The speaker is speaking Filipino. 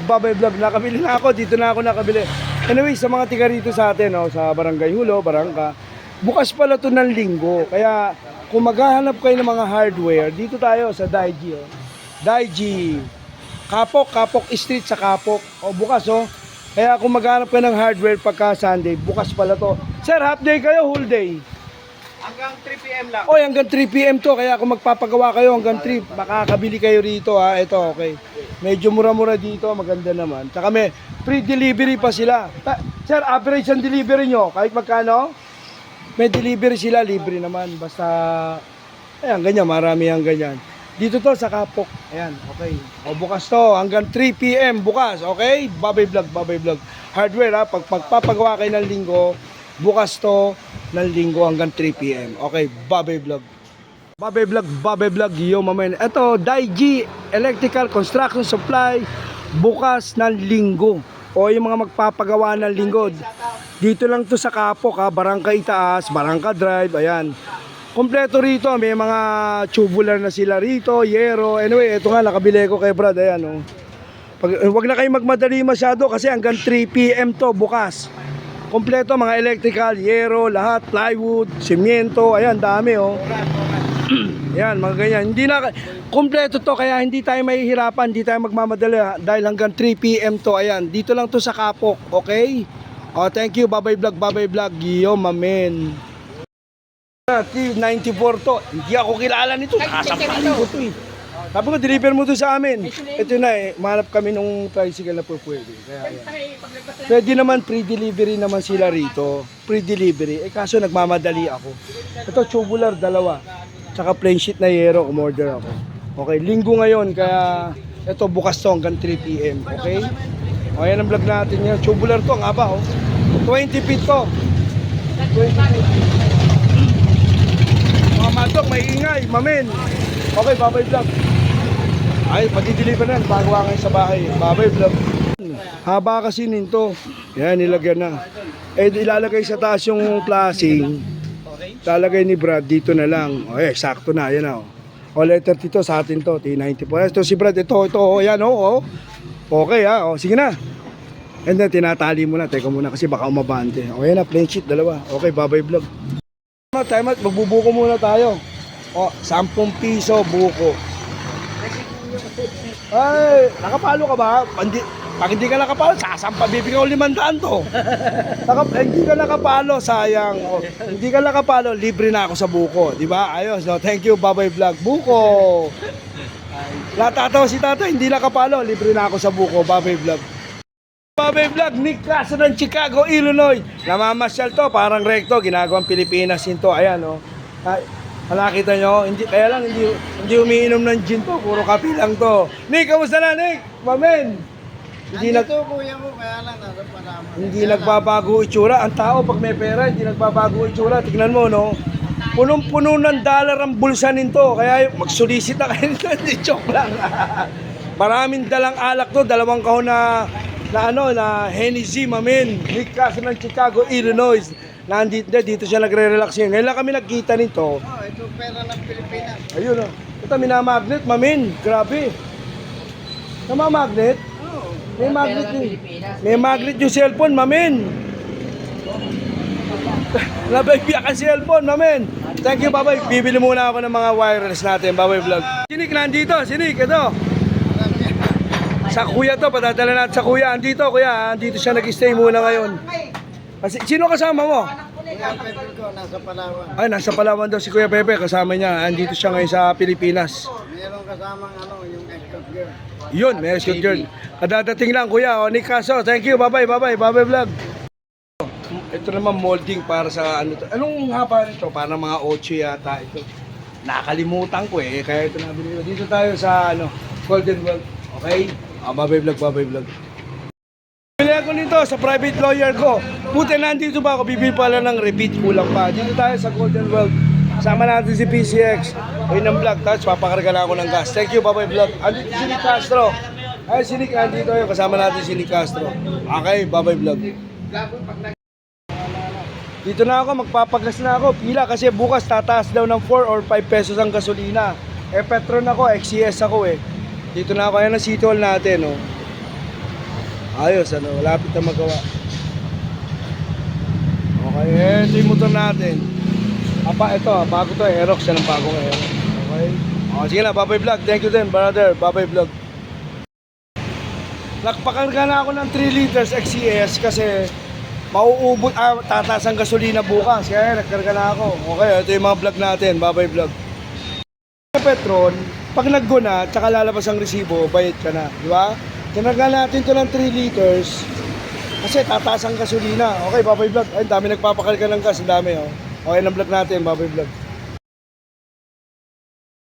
Babay Vlog, nakabili na ako, dito na ako nakabili. Anyway, sa mga tiga rito sa atin, sa Barangay Hulo, Barangka, bukas pala to ng linggo. Kaya kung maghahanap kayo ng mga hardware, dito tayo sa Daiji. Daiji, Kapok Street sa Kapok. Bukas Kaya kung maghahanap kayo ng hardware pagka Sunday, bukas pala to. Sir, half day kayo, whole day? Hanggang 3 PM lang. Hanggang 3 PM to. Kaya kung magpapagawa kayo hanggang 3, makakabili kayo rito Ito, okay. Medyo mura-mura dito, maganda naman. Tsaka may free delivery pa sila. Sir, average ang delivery nyo, kahit magkano? May delivery sila, libre naman. Basta, ayan, ganyan, marami ang ganyan. Dito to sa Kapok. Ayan, okay. Bukas to, hanggang 3 PM bukas, okay? Babay Vlog. Hardware pag magpapagawa kayo ng linggo, bukas to ng linggo hanggang 3 PM. Okay, Babay Vlog. Babay Vlog, yo mamen. Ito, Daiji Electrical Construction Supply, bukas ng linggo. Yung mga magpapagawa ng linggo. Dito lang to sa Kapok, Barangka Itaas, Barangka Drive, ayan. Kompleto rito, may mga tubular na sila rito, yero. Anyway, ito nga, nakabili ko kay Brad, ayan Wag na kayo magmadali masyado kasi hanggang 3 PM to bukas. Kompleto, mga electrical, yero, lahat, plywood, semyento, ayan, dami Yan, mga ganyan. Hindi na kompleto to kaya hindi tayo mahihirapan, hindi tayo magmamadali dahil hanggang 3 PM to. Ayan, dito lang to sa Kapok, okay? Thank you, Babay Vlog, yo mamen. T94 to. Hindi ako kilala nito. Kasampalin ko to Sabi ko, deliver mo to sa amin. Ito na mahanap kami nung tricycle na pwede. Kaya ayan. Pwede naman, free delivery naman sila rito. Free delivery. Kaso nagmamadali ako. Ito, tubular, 2. Tsaka plain sheet na yero, umorder ako. Okay, linggo ngayon, kaya ito bukas to hanggang 3 PM, okay? Ayan ang vlog natin yan. Tubular to, ang haba 20 feet to. 20 feet. Mga madok, may ingay, mamen. Okay, Babay Vlog. Ay, pati-deliver na, pagawa ngayon sa bahay. Babay Vlog. Haba kasi nito. Yan, nilagyan na. Ilalagay sa taas yung flashing. Lalagay ni Brad dito na lang. Sakto na, yan letter dito sa atin to, T94. Ito si Brad, ito, yan Okay sige na. And then tinatali mo na, teka muna kasi baka umabante. Yan na, plain sheet, 2. Okay, Babay Vlog. Time out, magbubuko muna tayo. 10 piso buko. Ay, nakapalo ka ba? Pag hindi ka nakapalo, sasampa, bibigyan ko 500 to. Hindi ka nakapalo, sayang. Hindi ka nakapalo, libre na ako sa buko. Diba? Ayos, thank you, Babay Vlog. Buko! Natatawa si tata, hindi nakapalo, libre na ako sa buko, Babay Vlog. Babay Vlog, Nick Castro ng Chicago, Illinois. Namamasyal to, parang recto, ginagawang Pilipinas yun to. Ayan, nakita nyo, kaya lang hindi umiinom ng gin to, puro kape lang to. Nick, kamusta na, Nick? Mamen! Kuya mo, kaya lang nasa panama. Hindi nagbabago itsura. Ang tao pag may pera, hindi nagbabago itsura. Tignan mo, punong-puno ng dollar ang bulsa nito. Kaya magsulisit na kayo nito. Hindi, joke lang. Maraming dalang alak to. 2 kahon na Hennessy, mamen. Nick Castro ng Chicago, Illinois. Dito siya nagre-relax yun. Ngayon lang kami nagkita nito. Ito pera ng Pilipinas. Ayun Ito minamagnet, mamen. Grabe. Namamagnet? May magnet May magnet yung cellphone, mamen. Nababiyak ang cellphone, mamen. Thank you, babay. Bibili muna ako ng mga wireless natin, Babay Vlog. Sinik, nandito. Sinik, ito. Sa kuya to, patadala natin sa kuya. Andito, kuya. Andito siya nag-stay muna ngayon. Sino kasama mo? Kuya Pepe ko, nasa Palawan. Ay, nasa Palawan daw si Kuya Pepe. Kasama niya. Andito siya ngayon sa Pilipinas. Meron kasamang yung escort girl. Yun, may escort girl. Kadadating lang, kuya. Nick Castro, thank you. Babay Vlog. Ito naman molding para sa to. Anong haba nito? Para mga 8 yata ito. Nakalimutan ko kaya ito nabili ko. Dito tayo sa Golden World. Okay? Babay Vlog. Bili ako nito sa private lawyer ko. Buti nandito ba ako? Bibili pala ng repeat, kulang pa. Dito tayo sa Golden World. Sama natin si PCX. Ayun ang vlog. Tapos papakarga na ako ng gas. Thank you, Babay Vlog. Andito si Nick Castro. Ay, si Nick, andito yun. Kasama natin si Nick Castro. Okay, Babay Vlog. Dito na ako, magpapagas na ako. Pila kasi bukas tataas daw ng 4 or 5 pesos ang gasolina. Petron ako, XCS ako Dito na ako, ayan ang city hall natin, oh. Ayos, ano, malapit na magawa. Okay, ito yung motor natin. Ito, bago to, Aerox, yan ang bagong Aerox. Okay. Sige na, Babay Vlog. Thank you din, brother. Babay Vlog. Nagpakarga na ako ng 3 liters XCS kasi mauubot, tataas ang gasolina bukas. Kaya nagkarga na ako. Okay, ito yung mga vlog natin, Babay Vlog. Petrol, pag nag-go na, tsaka lalabas ang resibo, bayad ka na. Di ba? Kinarga natin to ng 3 liters kasi tataas ang gasolina. Okay, Babay Vlog. Ay, dami nagpapakarga ng gas. Ang dami, oh. Okay, ng vlog natin, Babay Vlog.